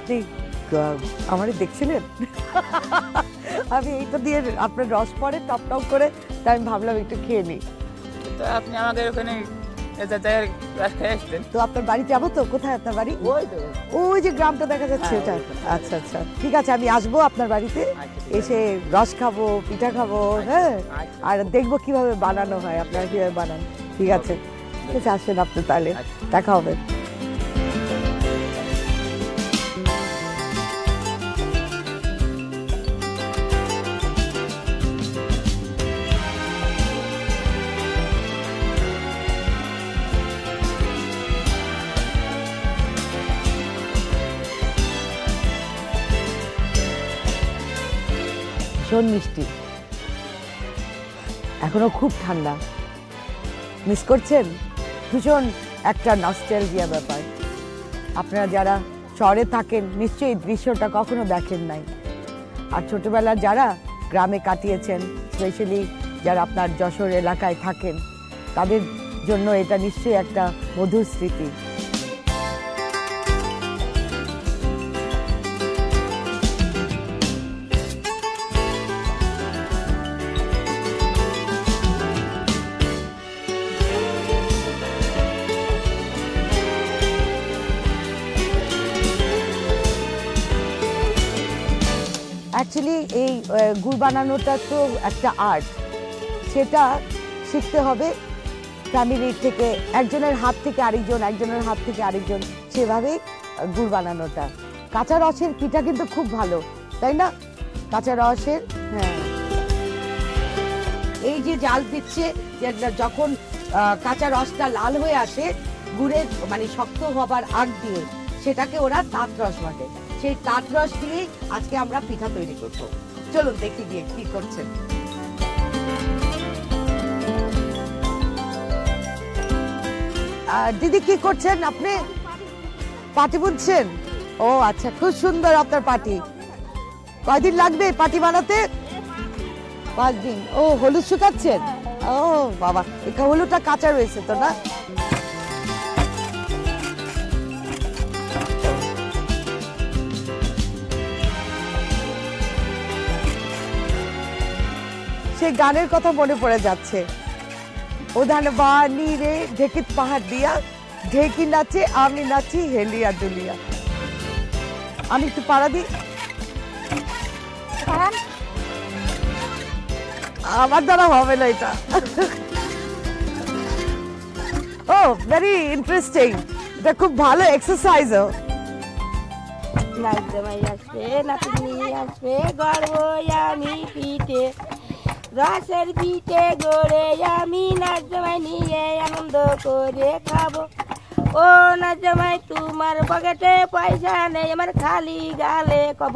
আপনি আমারে দেখছিলেন? আমি এইটা দিয়ে আপনার রস পরে টপ টপ করে, তাই আমি ভাবলাম একটু খেয়ে নিই। তো আপনি আমাদের ওখানে তো আপনার বাড়ি যাবো তো? কোথায় আপনার বাড়ি? ওই যে গ্রামটা দেখা যাচ্ছে ওটা। আচ্ছা আচ্ছা, ঠিক আছে, আমি আসবো আপনার বাড়িতে, এসে রস খাবো, পিঠা খাবো, হ্যাঁ, আর দেখবো কিভাবে বানানো হয়, আপনারা কিভাবে বানান। ঠিক আছে, ঠিক আছে, আসেন আপনি, তাহলে দেখা হবে। ভীষণ মিষ্টি, এখনো খুব ঠান্ডা। মিস করছেন? ভীষণ একটা নস্টালজিয়া ব্যাপার। আপনারা যারা শহরে থাকেন নিশ্চয়ই এই দৃশ্যটা কখনো দেখেন নাই, আর ছোটবেলার যারা গ্রামে কাটিয়েছেন, স্পেশালি যারা আপনার যশোর এলাকায় থাকেন, তাদের জন্য এটা নিশ্চয়ই একটা মধুর স্মৃতি। অ্যাকচুয়ালি এই গুড় বানানোটা তো একটা আর্ট, সেটা শিখতে হবে ফ্যামিলির থেকে, একজনের হাত থেকে আরেকজন, একজনের হাত থেকে আরেকজন, সেভাবেই গুড় বানানোটা। কাঁচা রসের পিঠা কিন্তু খুব ভালো, তাই না? কাঁচা রসের, হ্যাঁ, এই যে জাল দিচ্ছে, যখন কাঁচা রসটা লাল হয়ে আসে গুড়ের মানে শক্ত হবার আগ দিয়ে, সেটাকে ওরা তাঁত রস বলে। সেই তাঁত রস দিয়েই আজকে আমরা পিঠা তৈরি করবো। চলুন দেখি গিয়ে কি করছেন। দিদি কি করছেন আপনি? পাটি বুনছেন? ও আচ্ছা, খুব সুন্দর আপনার পাটি। কয়দিন লাগবে পাটি বানাতে? 5 দিন। ও, হলুদ শুকাচ্ছেন? ও বাবা, হলুদটা কাঁচা রয়েছে তো না? সেই গানের কথা মনে পড়ে যাচ্ছে, ওধান বানি রে ঢেকিত পাহাড় দিয়া, ঢেকি নাচে আমি নাচি হেলিয়া দুলিয়া। আমি একটু পাড়া দিই, আমার দ্বারা হবে না এটা। ও, ভেরি ইন্টারেস্টিং, এটা খুব ভালো এক্সারসাইজও। নাচ জামাই আসবে, নাতনি আসবে, গর্ব আমি পিঠে, রসের পিঠে গড়ে আমি নাচ জামাই নিয়ে আনন্দ করে খাবো। ও নাচ জামাই তোমার পকেটে পয়সা নেই, আমার খালি গালে কব।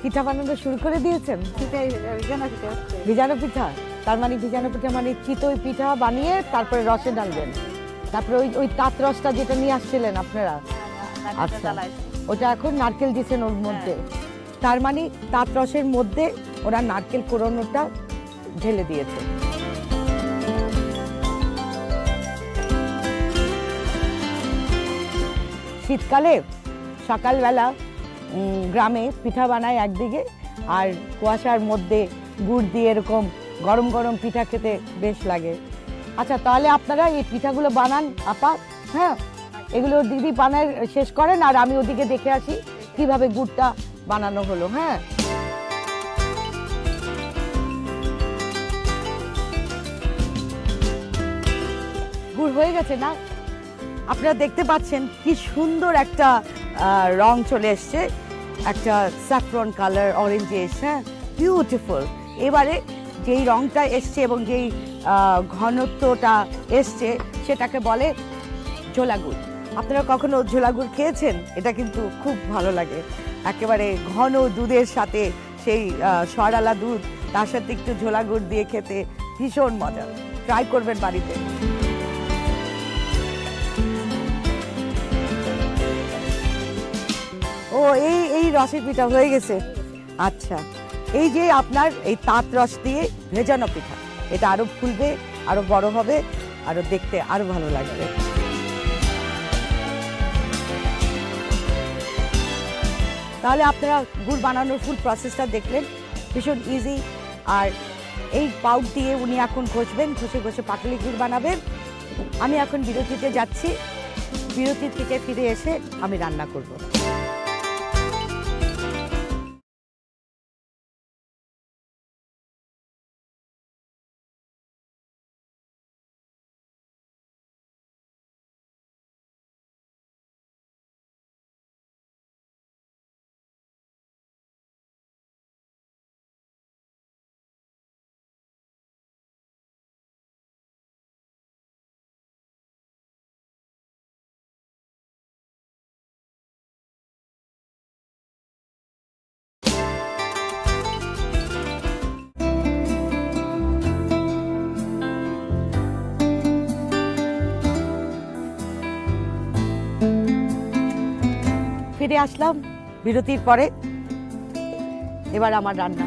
পিঠা বানানো শুরু করে দিয়েছেন? ভিজানো পিঠা, তার মানে ভিজানো পিঠা মানে চিতই পিঠা বানিয়ে তারপরে রসে ঢালবেন, তারপরে ওই তাঁত রসটা যেটা নিয়ে আসছিলেন আপনারা, আচ্ছা, ওটা এখন নারকেল দিয়েছেন ওর মধ্যে, তার মানে তাঁত রসের মধ্যে ওরা নারকেল কোড়ানোটা ঢেলে দিয়েছে। শীতকালে সকালবেলা গ্রামে পিঠা বানায় একদিকে, আর কুয়াশার মধ্যে গুড় দিয়ে এরকম গরম গরম পিঠা খেতে বেশ লাগে। আচ্ছা, তাহলে আপনারা এই পিঠাগুলো বানান আপা, হ্যাঁ, এগুলো দিদি বানায় শেষ করেন, আর আমি ওদিকে দেখে আসি কিভাবে গুড়টা বানানো হলো। হ্যাঁ, গুড় হয়ে গেছে না? আপনারা দেখতে পাচ্ছেন কি সুন্দর একটা রং চলে এসছে, একটা স্যাফরন কালার, অরেঞ্জিশ, হ্যাঁ, বিউটিফুল। এবারে যেই রংটা এসছে এবং যেই ঘনত্বটা এসছে সেটাকে বলে ঝোলা গুড়। আপনারা কখনো ঝোলা গুড় খেয়েছেন? এটা কিন্তু খুব ভালো লাগে, একেবারে ঘন দুধের সাথে সেই সরালা দুধ, তার সাথে একটু ঝোলা গুড় দিয়ে খেতে ভীষণ মজা। ট্রাই করবেন বাড়িতে। ও এই রসের পিঠা হয়ে গেছে। আচ্ছা, এই যে আপনার এই তাঁত রস দিয়ে ভেজানো পিঠা, এটা আরো ফুলবে, আরো বড় হবে, আরো দেখতে আরো ভালো লাগবে। তাহলে আপনারা গুড় বানানোর ফুল প্রসেসটা দেখলেন, ভীষণ ইজি। আর এই পাউড দিয়ে উনি এখন ঘষবেন, ঘষে ঘষে পাটালি গুড় বানাবেন। আমি এখন বিরতিতে যাচ্ছি, বিরতি থেকে ফিরে এসে আমি রান্না করব। ফিরে আসলাম বিরতির পরে। এবার আমার রান্না।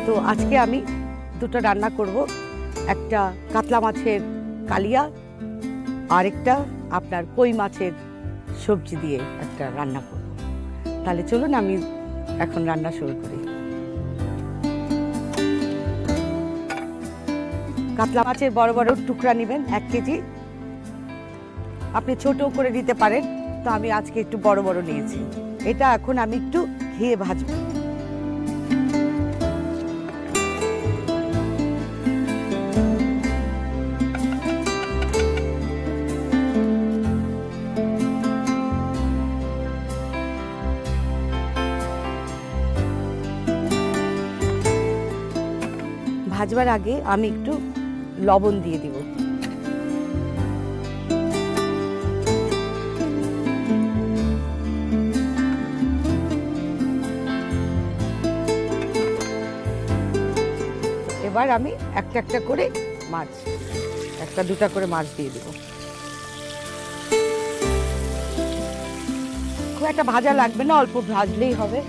তো আজকে আমি দুটো রান্না করব, একটা কাতলা মাছের কালিয়া, আর একটা আপনার কই মাছের সবজি দিয়ে একটা রান্না করব। তাহলে চলুন আমি এখন রান্না শুরু করি। কাতলা মাছের বড় বড় টুকরা নেবেন 1 কেজি। আপনি ছোট করে দিতে পারেন, তো আমি আজকে একটু বড় বড় নিয়েছি। এটা এখন আমি একটু ঘিয়ে ভাজবো। ভাজবার আগে আমি একটু লবণ দিয়ে দিব। এবার আমি একটা একটা করে মাছ, একটা দুটা করে মাছ দিয়ে দিব। খুব একটা ভাজা লাগবে না, অল্প ভাজলেই হবে।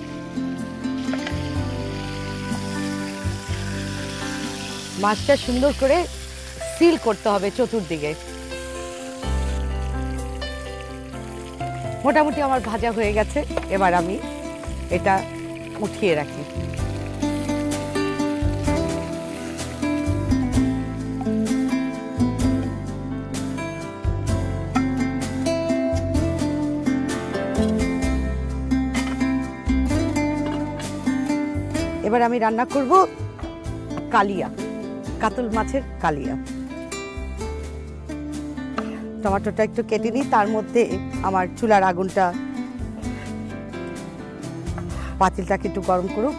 মাছটা সুন্দর করে সিল করতে হবে চতুর্দিকে। মোটামুটি আমার ভাজা হয়ে গেছে, এবার আমি এটা উঠিয়ে রাখি। এবার আমি রান্না করব কালিয়া, কাতল মাছের কালিয়া। টমেটোটা একটু কেটে নিই, তার মধ্যে আমার চুলার আগুনটা, পাতিলটাকে একটু গরম করুক।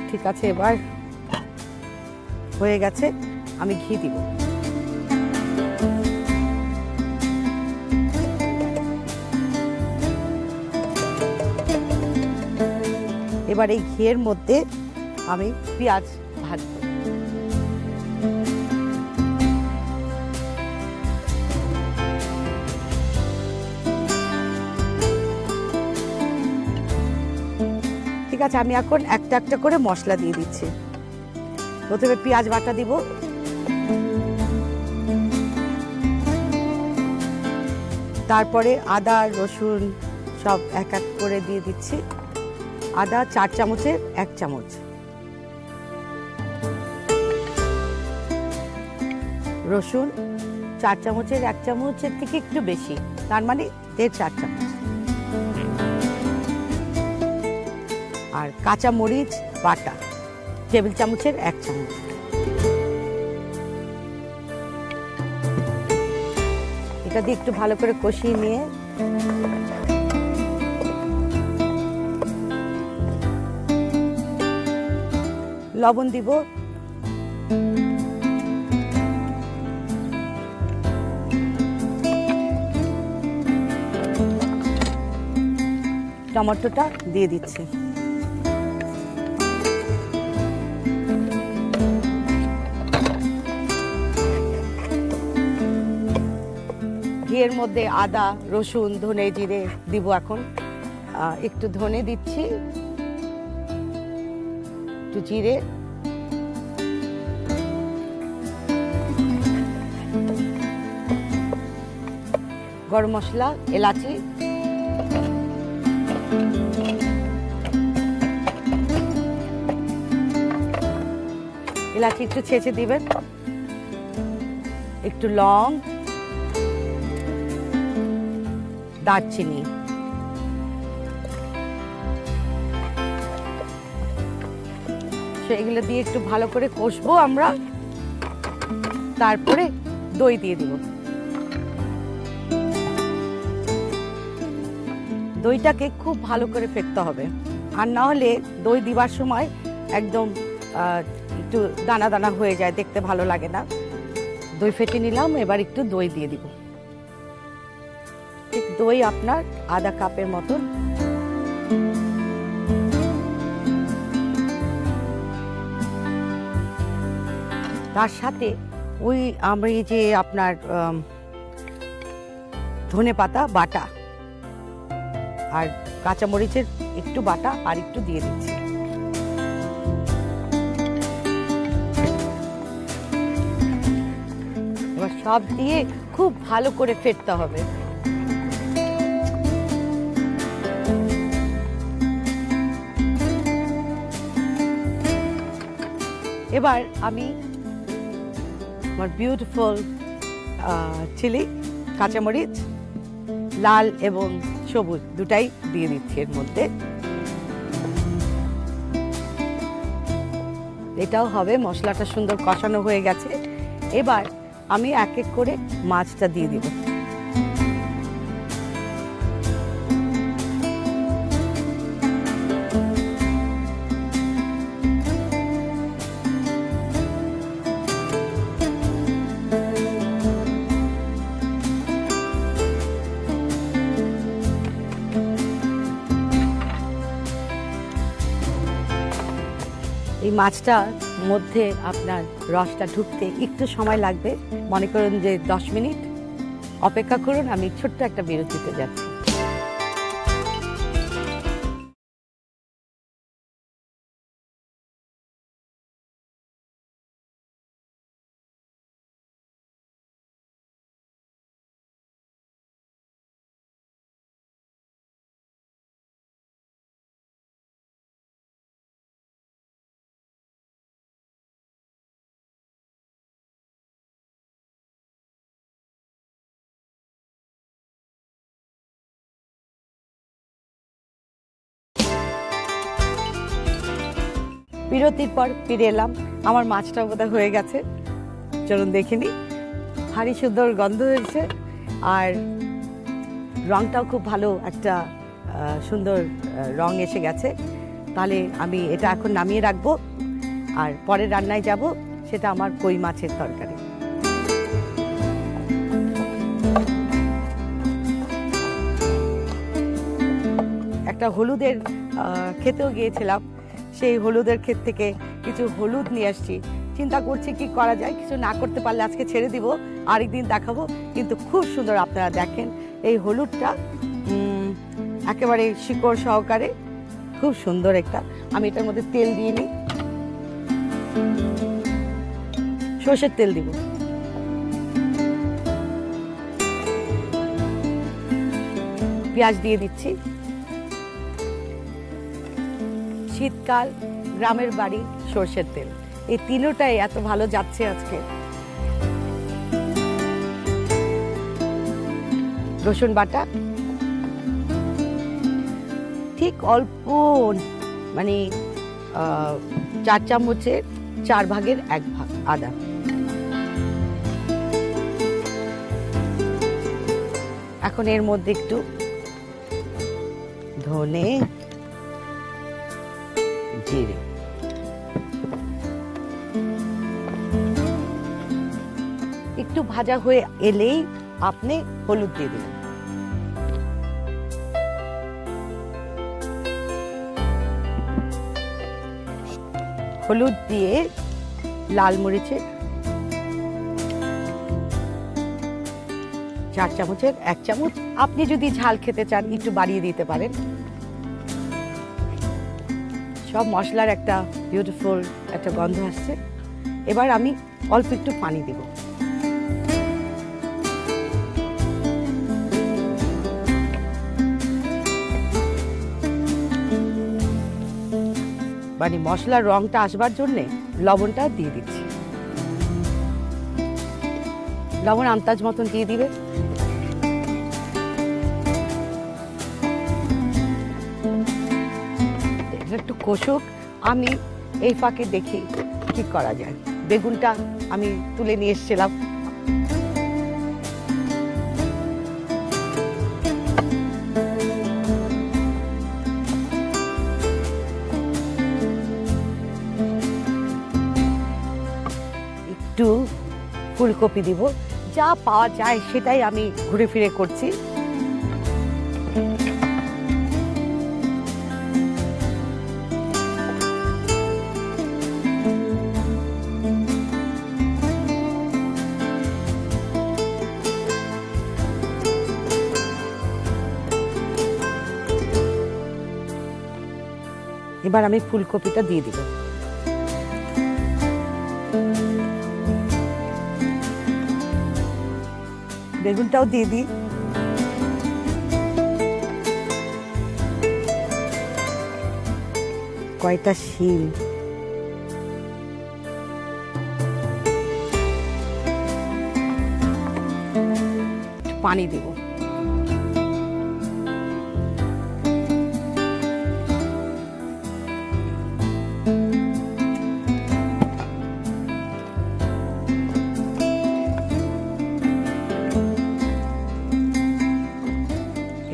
ঠিক আছে, এবার হয়ে গেছে, আমি ঘি দিব। এবার এই ঘিয়ের মধ্যে আমি পেঁয়াজ ভাজবো। ঠিক আছে, আমি এখন একটা একটা করে মশলা দিয়ে দিচ্ছি। প্রথমে পেঁয়াজ বাটা দিব, তারপরে আদা রসুন সব এক এক করে দিয়ে দিচ্ছি। আদা 4 চামচের 1 চামচ, রসুন 4 চামচের 1 চামচের থেকে একটু বেশি, তার মানে 1.5-4 চামচ। আর কাঁচা মরিচ বাটা টেবিল চামচের 1 চামচ। এটা দিয়ে একটু ভালো করে কষিয়ে নিয়ে লবণ দিব টমেটোটা দিয়ে দিচ্ছি। ঘিয়ের মধ্যে আদা, রসুন, ধনে, জিরে দিব এখন। একটু ধনে দিচ্ছি, একটু জিরে, গরম মশলা, এলাচি, এলাচি একটু ছেঁচে দিবেন, একটু লং, দারচিনি, এগুলো দিয়ে একটু ভালো করে কষবো আমরা। তারপরে দই দিয়ে দিব। দইটাকে খুব ভালো করে ফেটতে হবে, আর না হলে দই দিবার সময় একদম একটু দানা দানা হয়ে যায়, দেখতে ভালো লাগে না। দই ফেটে নিলাম, এবার একটু দই দিয়ে দিব। ঠিক দই আপনার আধা কাপের মতন। তার সাথে ওই আমি যে আপনার ধনেপাতা বাটা আর কাঁচামরিচের একটু বাটা আর একটু দিয়ে দিচ্ছি। এবার সব দিয়ে খুব ভালো করে ফেটতে হবে। এবার আমি আমার বিউটিফুল চিলি, কাঁচামরিচ, লাল এবং সবুজ দুটাই দিয়ে দিচ্ছি এর মধ্যে। এটাও হবে। মশলাটা সুন্দর কষানো হয়ে গেছে। এবার আমি এক এক করে মাছটা দিয়ে দিব। এই মাছটার মধ্যে আপনার রসটা ঢুকতে একটু সময় লাগবে, মনে করুন যে 10 মিনিট অপেক্ষা করুন। আমি ছোট্ট একটা বিরতিতে যাচ্ছি। বিরতির পর ফিরে এলাম। আমার মাছটা বোধহয় হয়ে গেছে, চলুন দেখিনি। ভারী সুন্দর গন্ধ হয়েছে, আর রংটাও খুব ভালো, একটা সুন্দর রং এসে গেছে। তাহলে আমি এটা এখন নামিয়ে রাখবো, আর পরে রান্নায় যাব, সেটা আমার কই মাছের তরকারি। একটা হলুদের খেতেও গিয়েছিলাম, সেই হলুদের ক্ষেত থেকে কিছু হলুদ নিয়ে আসছি। চিন্তা করছি কি করা যায়, কিছু না করতে পারলে আজকে ছেড়ে দিব, আরেকদিন দেখাবো। কিন্তু খুব সুন্দর, আপনারা দেখেন এই হলুদটা একেবারে শিকড় সহকারে, খুব সুন্দর একটা। আমি এটার মধ্যে তেল দিয়ে নিই, সর্ষের তেল দিব। পেঁয়াজ দিয়ে দিচ্ছি। শীতকাল, গ্রামের বাড়ি, সর্ষের তেল, এই তিনটাই এত ভালো যাচ্ছে আজকে। রসুন বাটা ঠিক অল্প, মানে 4 চামচের 4 ভাগের 1 ভাগ আদা। এখন এর মধ্যে একটু ধনে, জিরে, ভাজা হয়ে এলেই আপনি হলুদ দিয়ে দিবেন। হলুদ দিয়ে লাল মরিচের 4 চামচের 1 চামচ, আপনি যদি ঝাল খেতে চান একটু বাড়িয়ে দিতে পারেন। সব মশলার একটা বিউটিফুল একটা গন্ধ আসছে। এবার আমি অল্প একটু পানি দেব। মানে মশলার রংটা আসবার জন্য লবণটা দিয়ে দিচ্ছি। লবণ আন্দাজ মতন দিয়ে দিবে। একটু কষুক, আমি এই ফাঁকে দেখি কি করা যায়। বেগুনটা আমি তুলে নিয়ে এসেছিলাম। একটু ফুলকপি দিব, যা পাওয়া যায় সেটাই আমি ঘুরে ফিরে করছি। এবার আমি ফুলকপিটা দিয়ে দিব। বেগুনটাও দিয়ে দিই। কয়টা শিম, পানি দেব।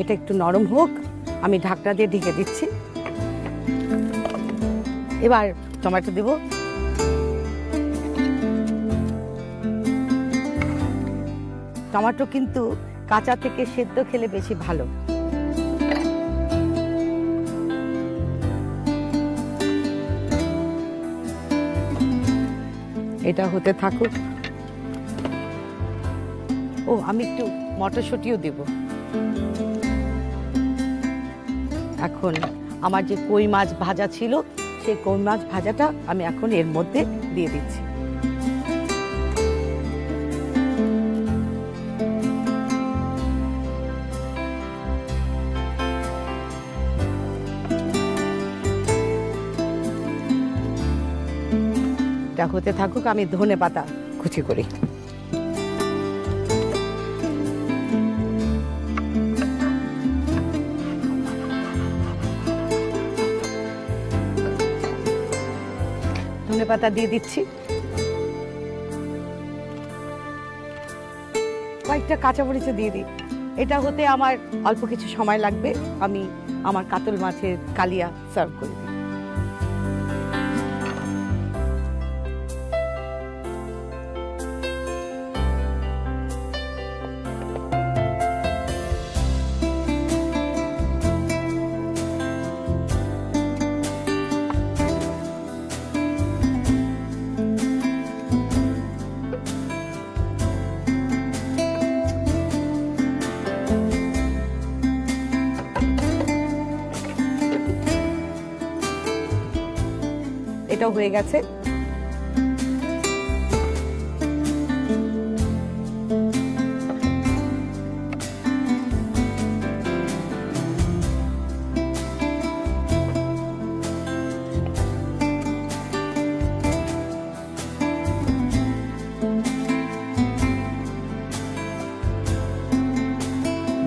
এটা একটু নরম হোক, আমি ঢাকনা দিয়ে ঢেকে দিচ্ছি। এবার টমেটো দেব। টমেটো কিন্তু কাঁচা থেকে সেদ্ধ খেলে বেশি ভালো। এটা হতে থাকুক। ও, আমি একটু মটরশুঁটিও দেব। এখন আমার যে কই মাছ ভাজা ছিল, সেই কই মাছ ভাজাটা আমি এখন এর মধ্যে দিয়ে দিচ্ছি। এটা হতে থাকুক, আমি ধনেপাতা কুচি করি। ধনেপাতা দিয়ে দিচ্ছি। কয়েকটা কাঁচামরিচও দিয়ে দিই। এটা হতে আমার অল্প কিছু সময় লাগবে। আমি আমার কাতল মাছের কালিয়া সার্ভ করে দিই। এটাও হয়ে গেছে।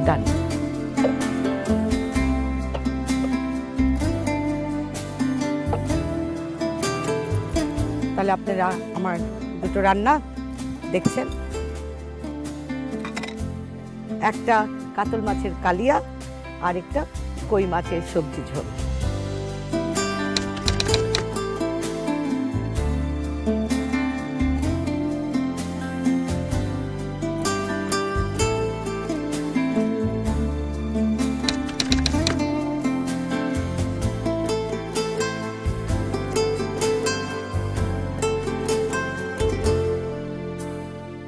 ডান। তাহলে আপনারা আমার দুটো রান্না দেখছেন, একটা কাতল মাছের কালিয়া আর একটা কই মাছের সবজি ঝোল।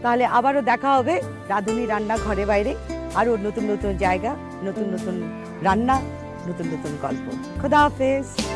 তাহলে আবারও দেখা হবে রাঁধুনি রান্না ঘরে বাইরে, আরো নতুন নতুন জায়গা, নতুন নতুন রান্না, নতুন নতুন গল্প। খোদা হাফেজ।